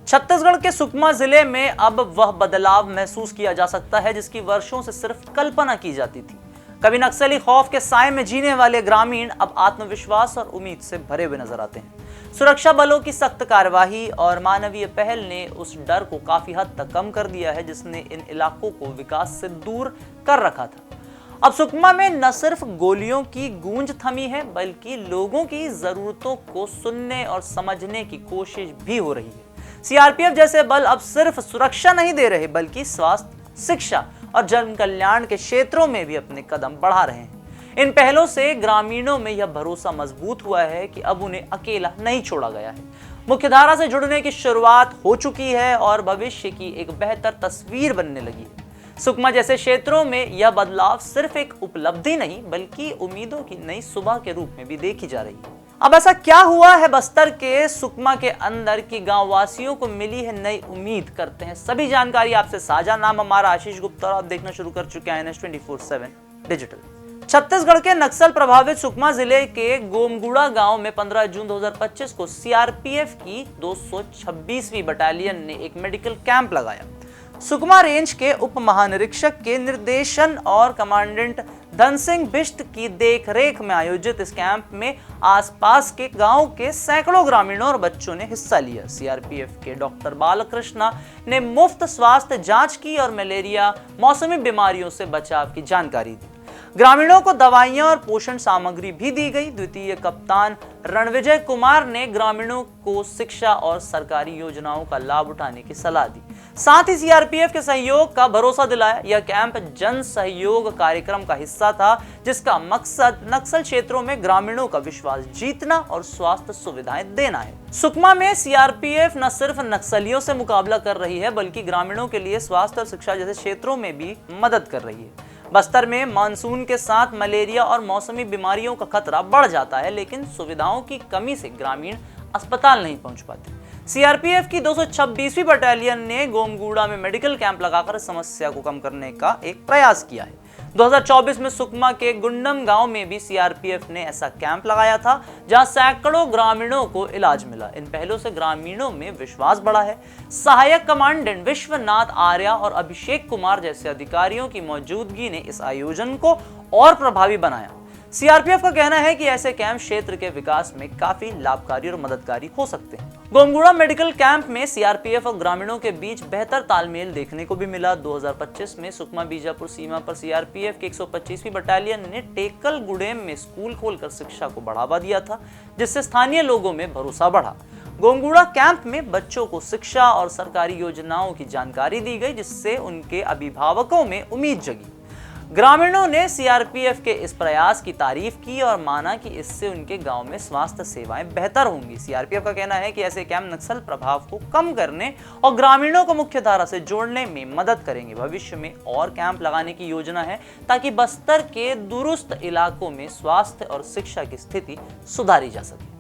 छत्तीसगढ़ के सुकमा जिले में अब वह बदलाव महसूस किया जा सकता है जिसकी वर्षों से सिर्फ कल्पना की जाती थी। कभी नक्सली खौफ के साए में जीने वाले ग्रामीण अब आत्मविश्वास और उम्मीद से भरे हुए नजर आते हैं। सुरक्षा बलों की सख्त कार्यवाही और मानवीय पहल ने उस डर को काफी हद तक कम कर दिया है जिसने इन इलाकों को विकास से दूर कर रखा था। अब सुकमा में न सिर्फ गोलियों की गूंज थमी है बल्कि लोगों की जरूरतों को सुनने और समझने की कोशिश भी हो रही है। सीआरपीएफ जैसे बल अब सिर्फ सुरक्षा नहीं दे रहे बल्कि स्वास्थ्य, शिक्षा और जन कल्याण के क्षेत्रों में भी अपने कदम बढ़ा रहे हैं। इन पहलों से ग्रामीणों में यह भरोसा मजबूत हुआ है कि अब उन्हें अकेला नहीं छोड़ा गया है। मुख्यधारा से जुड़ने की शुरुआत हो चुकी है और भविष्य की एक बेहतर तस्वीर बनने लगी है। सुकमा जैसे क्षेत्रों में यह बदलाव सिर्फ एक उपलब्धि नहीं बल्कि उम्मीदों की नई सुबह के रूप में भी देखी जा रही है। अब ऐसा क्या हुआ है बस्तर के सुकमा के अंदर की गांव वासियों को मिली है नई उम्मीद, करते हैं सभी जानकारी आपसे साझा। नाम हमारा आशीष गुप्ता और आप देखना शुरू कर चुके हैं NS24/7 डिजिटल। छत्तीसगढ़ के नक्सल प्रभावित सुकमा जिले के गोमगुड़ा गांव में 15 जून 2025 को सीआरपीएफ की 226वीं बटालियन ने एक मेडिकल कैंप लगाया। सुकमा रेंज के उप महानिरीक्षक के निर्देशन और कमांडेंट धन सिंह बिष्ट की देखरेख में आयोजित इस कैंप में आसपास के गांव के सैकड़ों ग्रामीणों और बच्चों ने हिस्सा लिया। सीआरपीएफ के डॉक्टर बालकृष्णा ने मुफ्त स्वास्थ्य जांच की और मलेरिया, मौसमी बीमारियों से बचाव की जानकारी दी। ग्रामीणों को दवाइयां और पोषण सामग्री भी दी गई। द्वितीय कप्तान रणविजय कुमार ने ग्रामीणों को शिक्षा और सरकारी योजनाओं का लाभ उठाने की सलाह दी। साथ ही सीआरपीएफ के सहयोग का भरोसा दिलाया। यह कैंप जन सहयोग कार्यक्रम का हिस्सा था जिसका मकसद नक्सल क्षेत्रों में ग्रामीणों का विश्वास जीतना और स्वास्थ्य सुविधाएं देना है। सुकमा में सीआरपीएफ न सिर्फ नक्सलियों से मुकाबला कर रही है बल्कि ग्रामीणों के लिए स्वास्थ्य और शिक्षा जैसे क्षेत्रों में भी मदद कर रही है। बस्तर में मानसून के साथ मलेरिया और मौसमी बीमारियों का खतरा बढ़ जाता है लेकिन सुविधाओं की कमी से ग्रामीण अस्पताल नहीं पहुंच पाते। सीआरपीएफ की 226वीं बटालियन ने गोमगुड़ा में मेडिकल कैंप लगाकर समस्या को कम करने का एक प्रयास किया है। 2024 में सुकमा के गुंडम गांव में भी सीआरपीएफ ने ऐसा कैंप लगाया था जहां सैकड़ों ग्रामीणों को इलाज मिला। इन पहलों से ग्रामीणों में विश्वास बढ़ा है। सहायक कमांडेंट विश्वनाथ आर्या और अभिषेक कुमार जैसे अधिकारियों की मौजूदगी ने इस आयोजन को और प्रभावी बनाया। सीआरपीएफ का कहना है कि ऐसे कैंप क्षेत्र के विकास में काफी लाभकारी और मददगारी हो सकते हैं। गोमगुड़ा मेडिकल कैंप में सीआरपीएफ और ग्रामीणों के बीच बेहतर तालमेल देखने को भी मिला। 2025 में सुकमा बीजापुर सीमा पर सीआरपीएफ की 125वीं बटालियन ने टेकल गुडेम में स्कूल खोलकर शिक्षा को बढ़ावा दिया था जिससे स्थानीय लोगों में भरोसा बढ़ा। गोमगुड़ा कैंप में बच्चों को शिक्षा और सरकारी योजनाओं की जानकारी दी गई जिससे उनके अभिभावकों में उम्मीद जगी। ग्रामीणों ने सीआरपीएफ के इस प्रयास की तारीफ की और माना कि इससे उनके गांव में स्वास्थ्य सेवाएं बेहतर होंगी। सीआरपीएफ का कहना है कि ऐसे कैंप नक्सल प्रभाव को कम करने और ग्रामीणों को मुख्यधारा से जोड़ने में मदद करेंगे। भविष्य में और कैंप लगाने की योजना है ताकि बस्तर के दूरस्थ इलाकों में स्वास्थ्य और शिक्षा की स्थिति सुधारी जा सके।